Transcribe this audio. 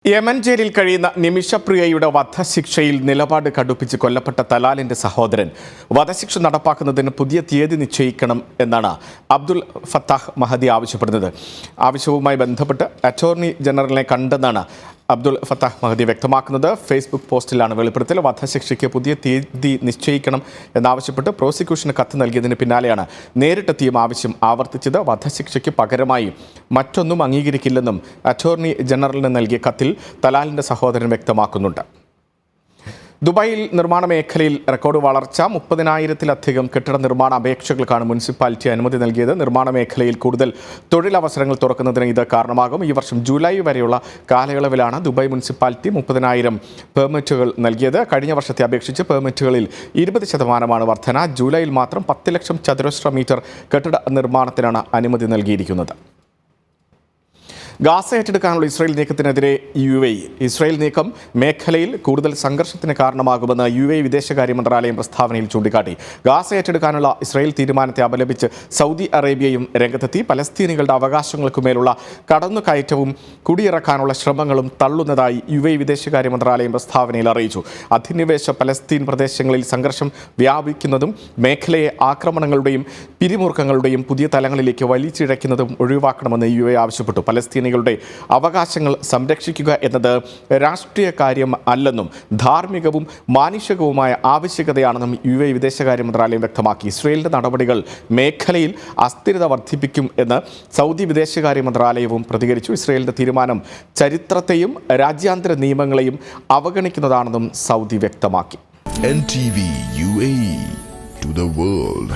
Yemen ജയിലിൽ കഴിയുന്ന നിമിഷപ്രിയയുടെ വധശിക്ഷയിൽ നിലപാട് കടുപ്പിച്ച് കൊല്ലപ്പെട്ട തലാലിന്റെ സഹോദരൻ വധശിക്ഷ നടപ്പാക്കുന്നതിന് പുതിയ തീയതി നിശ്ചയിക്കണം എന്നാണ് അബ്ദുൽ ഫത്താഹ് മഹദി ആവശ്യപ്പെടുന്നത്. ആവശ്യവുമായി ബന്ധപ്പെട്ട് അറ്റോർണി ജനറലിനെ കണ്ടെന്നാണ് അബ്ദുൽ ഫത്താഹ് മഹദി വ്യക്തമാക്കുന്നത്. ഫേസ്ബുക്ക് പോസ്റ്റിലാണ് വെളിപ്പെടുത്തൽ. വധശിക്ഷയ്ക്ക് പുതിയ തീയതി നിശ്ചയിക്കണം എന്നാവശ്യപ്പെട്ട് പ്രോസിക്യൂഷന് കത്ത് നൽകിയതിന് പിന്നാലെയാണ് നേരിട്ടെത്തിയും ആവശ്യം ആവർത്തിച്ചത്. വധശിക്ഷയ്ക്ക് പകരമായി മറ്റൊന്നും അംഗീകരിക്കില്ലെന്നും അറ്റോർണി ജനറലിന് നൽകിയ കത്തിൽ തലാലിന്റെ സഹോദരൻ വ്യക്തമാക്കുന്നുണ്ട്. ദുബായിൽ നിർമ്മാണ മേഖലയിൽ റെക്കോർഡ് വളർച്ച. 30,000-ലധികം കെട്ടിട നിർമ്മാണ അപേക്ഷകൾക്കാണ് മുനിസിപ്പാലിറ്റി അനുമതി നൽകിയത്. നിർമ്മാണ മേഖലയിൽ കൂടുതൽ തൊഴിലവസരങ്ങൾ തുറക്കുന്നതിന് ഇത് കാരണമാകും. ഈ വർഷം ജൂലൈ വരെയുള്ള കാലയളവിലാണ് ദുബായ് മുനിസിപ്പാലിറ്റി 30,000 പെർമിറ്റുകൾ നൽകിയത്. കഴിഞ്ഞ വർഷത്തെ അപേക്ഷിച്ച് പെർമിറ്റുകളിൽ 20% വർധന. ജൂലൈയിൽ മാത്രം 10 ലക്ഷം ചതുരശ്ര മീറ്റർ കെട്ടിട നിർമ്മാണത്തിനാണ് അനുമതി നൽകിയിരിക്കുന്നത്. ഗാസ ഏറ്റെടുക്കാനുള്ള ഇസ്രായേൽ നീക്കത്തിനെതിരെ UAE. ഇസ്രായേൽ നീക്കം മേഖലയിൽ കൂടുതൽ സംഘർഷത്തിന് കാരണമാകുമെന്ന് UAE വിദേശകാര്യ മന്ത്രാലയം പ്രസ്താവനയിൽ ചൂണ്ടിക്കാട്ടി. ഗാസ ഏറ്റെടുക്കാനുള്ള ഇസ്രായേൽ തീരുമാനത്തെ അപലപിച്ച് സൗദി അറേബ്യയും രംഗത്തെത്തി. പലസ്തീനികളുടെ അവകാശങ്ങൾക്കുമേലുള്ള കടന്നുകയറ്റവും കുടിയിറക്കാനുള്ള ശ്രമങ്ങളും തള്ളുന്നതായി UAE വിദേശകാര്യ മന്ത്രാലയം പ്രസ്താവനയിൽ അറിയിച്ചു. അധിനിവേശ പലസ്തീൻ പ്രദേശങ്ങളിൽ സംഘർഷം വ്യാപിക്കുന്നതും മേഖലയെ ആക്രമണങ്ങളുടെയും പിരിമുറുക്കങ്ങളുടെയും പുതിയ തലങ്ങളിലേക്ക് വലിച്ചിഴയ്ക്കുന്നതും ഒഴിവാക്കണമെന്ന് UAE ആവശ്യപ്പെട്ടു. പലസ്തീനികളുടെ അവകാശങ്ങൾ സംരക്ഷിക്കുക എന്നത് രാഷ്ട്രീയ കാര്യം അല്ലെന്നും ധാർമ്മികവും മാനുഷികവുമായ ആവശ്യകതയാണെന്നും UAE വിദേശകാര്യ മന്ത്രാലയം വ്യക്തമാക്കി. ഇസ്രായേലിന്റെ നടപടികൾ മേഖലയിൽ അസ്ഥിരത വർദ്ധിപ്പിക്കും എന്ന് സൗദി വിദേശകാര്യ മന്ത്രാലയവും പ്രതികരിച്ചു. ഇസ്രായേലിന്റെ തീരുമാനം ചരിത്രത്തെയും രാജ്യാന്തര നിയമങ്ങളെയും അവഗണിക്കുന്നതാണെന്നും സൗദി വ്യക്തമാക്കി. NTV UAE to the world.